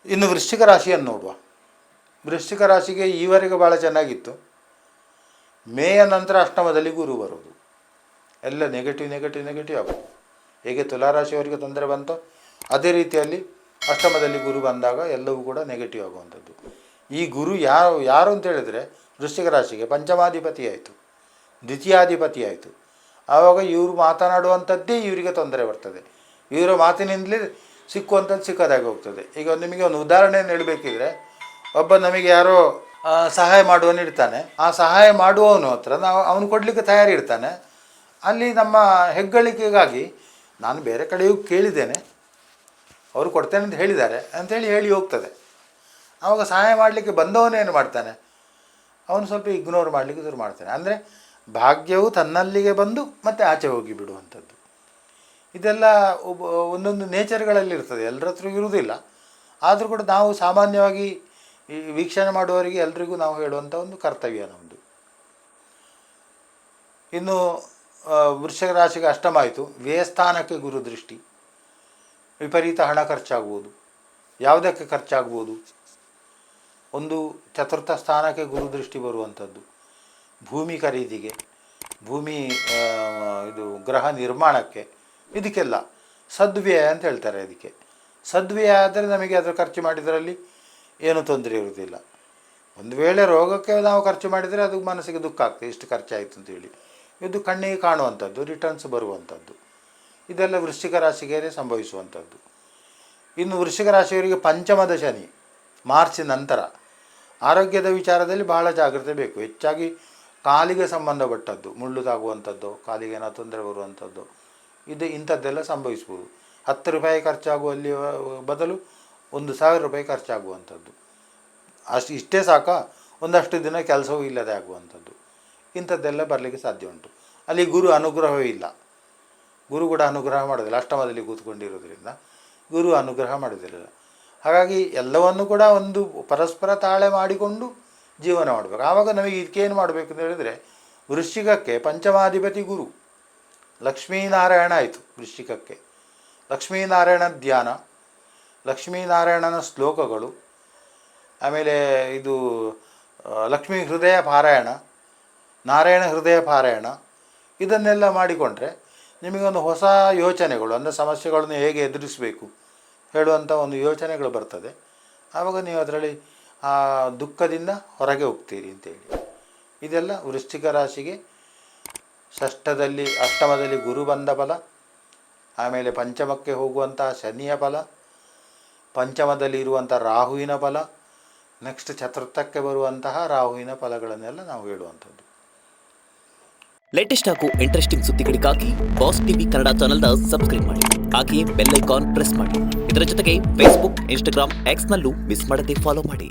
ಇನ್ನು ವೃಶ್ಚಿಕ ರಾಶಿಯನ್ನು ನೋಡುವ. ವೃಶ್ಚಿಕ ರಾಶಿಗೆ ಈವರೆಗೆ ಭಾಳ ಚೆನ್ನಾಗಿತ್ತು. ಮೇಯ ನಂತರ ಅಷ್ಟಮದಲ್ಲಿ ಗುರು ಬರೋದು, ಎಲ್ಲ ನೆಗೆಟಿವ್ ಆಗೋದು. ಹೇಗೆ ತುಲಾರಾಶಿಯವರಿಗೆ ತೊಂದರೆ ಬಂತೋ ಅದೇ ರೀತಿಯಲ್ಲಿ ಅಷ್ಟಮದಲ್ಲಿ ಗುರು ಬಂದಾಗ ಎಲ್ಲವೂ ಕೂಡ ನೆಗೆಟಿವ್ ಆಗುವಂಥದ್ದು. ಈ ಗುರು ಯಾರು ಅಂತ ಹೇಳಿದರೆ ವೃಶ್ಚಿಕ ರಾಶಿಗೆ ಪಂಚಮಾಧಿಪತಿ ಆಯಿತು, ದ್ವಿತೀಯಾಧಿಪತಿ ಆಯಿತು. ಆವಾಗ ಇವರು ಮಾತನಾಡುವಂಥದ್ದೇ ಇವರಿಗೆ ತೊಂದರೆ ಬರ್ತದೆ. ಇವರ ಮಾತಿನಿಂದಲೇ ಸಿಕ್ಕುವಂಥದ್ದು ಸಿಕ್ಕದಾಗಿ ಹೋಗ್ತದೆ. ಈಗ ನಿಮಗೆ ಒಂದು ಉದಾಹರಣೆಯನ್ನು ಹೇಳಬೇಕಿದ್ರೆ, ಒಬ್ಬ ನಮಗೆ ಯಾರೋ ಸಹಾಯ ಮಾಡುವವನು ಇರ್ತಾನೆ. ಆ ಸಹಾಯ ಮಾಡುವವನು ಹತ್ರ ಅವನು ಕೊಡಲಿಕ್ಕೆ ತಯಾರಿ ಇರ್ತಾನೆ. ಅಲ್ಲಿ ನಮ್ಮ ಹೆಗ್ಗಳಿಕೆಗಾಗಿ ನಾನು ಬೇರೆ ಕಡೆಯೂ ಕೇಳಿದ್ದೇನೆ, ಅವರು ಕೊಡ್ತೇನೆ ಅಂತ ಹೇಳಿದ್ದಾರೆ ಅಂಥೇಳಿ ಹೇಳಿ ಹೋಗ್ತದೆ. ಆವಾಗ ಸಹಾಯ ಮಾಡಲಿಕ್ಕೆ ಬಂದವನೇನು ಮಾಡ್ತಾನೆ, ಅವನು ಸ್ವಲ್ಪ ಇಗ್ನೋರ್ ಮಾಡಲಿಕ್ಕೆ ಶುರು ಮಾಡ್ತಾನೆ. ಅಂದರೆ ಭಾಗ್ಯವು ತನ್ನಲ್ಲಿಗೆ ಬಂದು ಮತ್ತೆ ಆಚೆ ಹೋಗಿ ಬಿಡುವಂಥದ್ದು. ಇದೆಲ್ಲ ಒಂದೊಂದು ನೇಚರ್ಗಳಲ್ಲಿ ಇರ್ತದೆ, ಎಲ್ಲರ ಹತ್ರ ಇರುವುದಿಲ್ಲ. ಆದರೂ ಕೂಡ ನಾವು ಸಾಮಾನ್ಯವಾಗಿ ಈ ವೀಕ್ಷಣೆ ಮಾಡುವವರಿಗೆ ಎಲ್ರಿಗೂ ನಾವು ಹೇಳುವಂಥ ಒಂದು ಕರ್ತವ್ಯ ನಮ್ಮದು. ಇನ್ನು ವೃಶ್ಚಿಕ ರಾಶಿಗೆ ಅಷ್ಟಮ ಆಯಿತು. ವ್ಯಯಸ್ಥಾನಕ್ಕೆ ಗುರು ದೃಷ್ಟಿ, ವಿಪರೀತ ಹಣ ಖರ್ಚಾಗ್ಬೋದು. ಯಾವುದಕ್ಕೆ ಖರ್ಚಾಗ್ಬೋದು? ಒಂದು ಚತುರ್ಥ ಸ್ಥಾನಕ್ಕೆ ಗುರು ದೃಷ್ಟಿ ಬರುವಂಥದ್ದು, ಭೂಮಿ ಖರೀದಿಗೆ, ಭೂಮಿ ಇದು ಗೃಹ ನಿರ್ಮಾಣಕ್ಕೆ, ಇದಕ್ಕೆಲ್ಲ ಸದ್ವ್ಯಯ ಅಂತ ಹೇಳ್ತಾರೆ. ಅದಕ್ಕೆ ಸದ್ವ್ಯಯ ಆದರೆ ನಮಗೆ ಅದರ ಖರ್ಚು ಮಾಡಿದರಲ್ಲಿ ಏನೂ ತೊಂದರೆ ಇರುವುದಿಲ್ಲ. ಒಂದು ವೇಳೆ ರೋಗಕ್ಕೆ ನಾವು ಖರ್ಚು ಮಾಡಿದರೆ ಅದು ಮನಸ್ಸಿಗೆ ದುಃಖ ಆಗ್ತದೆ, ಇಷ್ಟು ಖರ್ಚಾಯಿತು ಅಂತೇಳಿ. ಇದು ಕಣ್ಣಿಗೆ ಕಾಣುವಂಥದ್ದು, ರಿಟರ್ನ್ಸ್ ಬರುವಂಥದ್ದು. ಇದೆಲ್ಲ ವೃಶ್ಚಿಕ ರಾಶಿಗೆ ಸಂಭವಿಸುವಂಥದ್ದು. ಇನ್ನು ವೃಶ್ಚಿಕ ರಾಶಿಯವರಿಗೆ ಪಂಚಮದ ಶನಿ ಮಾರ್ಚ್ ನಂತರ ಆರೋಗ್ಯದ ವಿಚಾರದಲ್ಲಿ ಬಹಳ ಜಾಗ್ರತೆ ಬೇಕು. ಹೆಚ್ಚಾಗಿ ಕಾಲಿಗೆ ಸಂಬಂಧಪಟ್ಟದ್ದು, ಮುಳ್ಳು ತಾಗುವಂಥದ್ದು, ಕಾಲಿಗೆ ಏನೋ ತೊಂದರೆ ಬರುವಂಥದ್ದು, ಇಂಥದ್ದೆಲ್ಲ ಸಂಭವಿಸ್ಬೋದು. 10 ರೂಪಾಯಿ ಖರ್ಚಾಗುವಲ್ಲಿ ಬದಲು 1,000 ರೂಪಾಯಿ ಖರ್ಚಾಗುವಂಥದ್ದು. ಇಷ್ಟೇ ಸಾಕ, ಒಂದಷ್ಟು ದಿನ ಕೆಲಸವೂ ಇಲ್ಲದೆ ಆಗುವಂಥದ್ದು. ಇಂಥದ್ದೆಲ್ಲ ಬರಲಿಕ್ಕೆ ಸಾಧ್ಯ ಉಂಟು. ಅಲ್ಲಿ ಗುರು ಅನುಗ್ರಹವೇ ಇಲ್ಲ. ಗುರು ಕೂಡ ಅನುಗ್ರಹ ಮಾಡೋದಿಲ್ಲ, ಅಷ್ಟಮದಲ್ಲಿ ಕೂತ್ಕೊಂಡಿರೋದ್ರಿಂದ ಗುರು ಅನುಗ್ರಹ ಮಾಡೋದಿಲ್ಲ. ಹಾಗಾಗಿ ಎಲ್ಲವನ್ನು ಕೂಡ ಒಂದು ಪರಸ್ಪರ ತಾಳೆ ಮಾಡಿಕೊಂಡು ಜೀವನ ಮಾಡಬೇಕು. ಆವಾಗ ನಮಗೆ ಇದಕ್ಕೇನು ಮಾಡಬೇಕು ಅಂತ ಹೇಳಿದರೆ, ವೃಶ್ಚಿಕಕ್ಕೆ ಪಂಚಮಾಧಿಪತಿ ಗುರು, ಲಕ್ಷ್ಮೀನಾರಾಯಣ ಆಯಿತು. ವೃಶ್ಚಿಕಕ್ಕೆ ಲಕ್ಷ್ಮೀನಾರಾಯಣ ಧ್ಯಾನ, ಲಕ್ಷ್ಮೀನಾರಾಯಣನ ಶ್ಲೋಕಗಳು, ಆಮೇಲೆ ಇದು ಲಕ್ಷ್ಮೀ ಹೃದಯ ಪಾರಾಯಣ, ನಾರಾಯಣ ಹೃದಯ ಪಾರಾಯಣ, ಇದನ್ನೆಲ್ಲ ಮಾಡಿಕೊಂಡ್ರೆ ನಿಮಗೊಂದು ಹೊಸ ಯೋಚನೆಗಳು, ಅಂದರೆ ಸಮಸ್ಯೆಗಳನ್ನು ಹೇಗೆ ಎದುರಿಸಬೇಕು ಹೇಳುವಂಥ ಒಂದು ಯೋಚನೆಗಳು ಬರ್ತದೆ. ಆವಾಗ ನೀವು ಅದರಲ್ಲಿ ಆ ದುಃಖದಿಂದ ಹೊರಗೆ ಹೋಗ್ತೀರಿ ಅಂತೇಳಿ. ಇದೆಲ್ಲ ವೃಶ್ಚಿಕ ರಾಶಿಗೆ ಷಷ್ಠದಲ್ಲಿ ಅಷ್ಟಮದಲ್ಲಿ ಗುರು ಬಂದ ಫಲ, ಆಮೇಲೆ ಪಂಚಮಕ್ಕೆ ಹೋಗುವಂತಹ ಶನಿಯ ಫಲ, ಪಂಚಮದಲ್ಲಿ ಇರುವಂಥ ರಾಹುವಿನ ಫಲ, ನೆಕ್ಸ್ಟ್ ಚತುರ್ಥಕ್ಕೆ ಬರುವಂತಹ ರಾಹುವಿನ ಫಲಗಳನ್ನೆಲ್ಲ ನಾವು ಹೇಳುವಂಥದ್ದು. ಲೇಟೆಸ್ಟ್ ಹಾಗೂ ಇಂಟ್ರೆಸ್ಟಿಂಗ್ ಸುದ್ದಿಗಳಿಗಾಗಿ ಬಾಸ್ ಟಿವಿ ಕನ್ನಡ ಚಾನೆಲ್ನ ಸಬ್ಸ್ಕ್ರೈಬ್ ಮಾಡಿ. ಹಾಗೆಯೇ ಬೆಲ್ ಐಕಾನ್ ಪ್ರೆಸ್ ಮಾಡಿ. ಇದರ ಜೊತೆಗೆ ಫೇಸ್ಬುಕ್, ಇನ್ಸ್ಟಾಗ್ರಾಮ್, ಎಕ್ಸ್ನಲ್ಲೂ ಮಿಸ್ ಮಾಡದೆ ಫಾಲೋ ಮಾಡಿ.